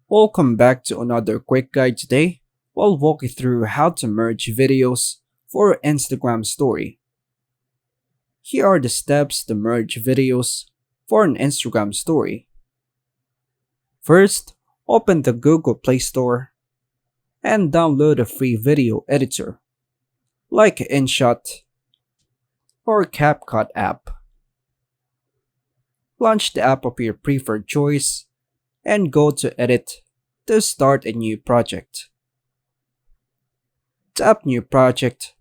Welcome back to another quick guide today. We'll walk you through how to merge videos for Instagram story. Here are the steps to merge videos for an Instagram story. First, open the Google Play Store and download a free video editor like InShot or CapCut app. Launch the app of your preferred choice and go to Edit to start a new project. Tap New Project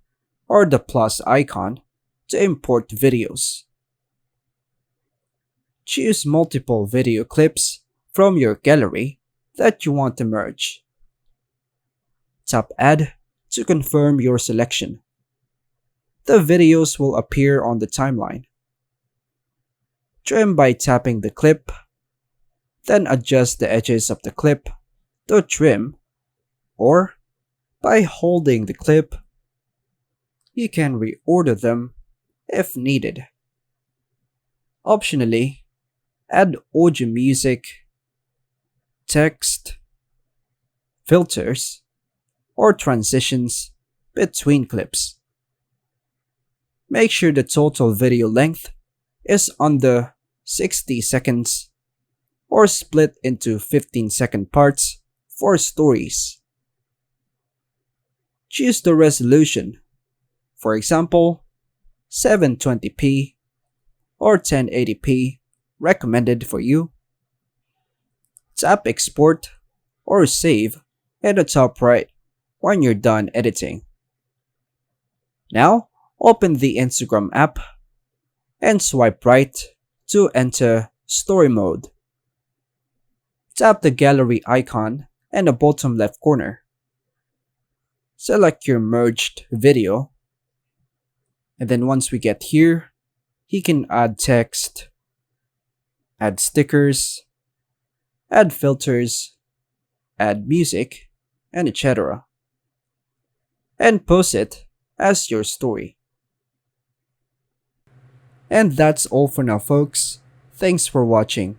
or the plus icon to import videos. Choose multiple video clips from your gallery that you want to merge. Tap Add to confirm your selection. The videos will appear on the timeline. Trim by tapping the clip, then adjust the edges of the clip to trim, or by holding the clip, you can reorder them if needed. Optionally, add audio music, text, filters, or transitions between clips. Make sure the total video length is under 60 seconds or split into 15-second parts for stories. Choose the resolution, for example, 720p or 1080p recommended for you. Tap Export or Save at the top right when you're done editing. Now, open the Instagram app and swipe right to enter Story Mode. Tap the gallery icon in the bottom left corner. Select your merged video, and then once we get here, you can add text, add stickers, add filters, add music, and etc. and post it as your story. And that's all for now, folks. Thanks for watching.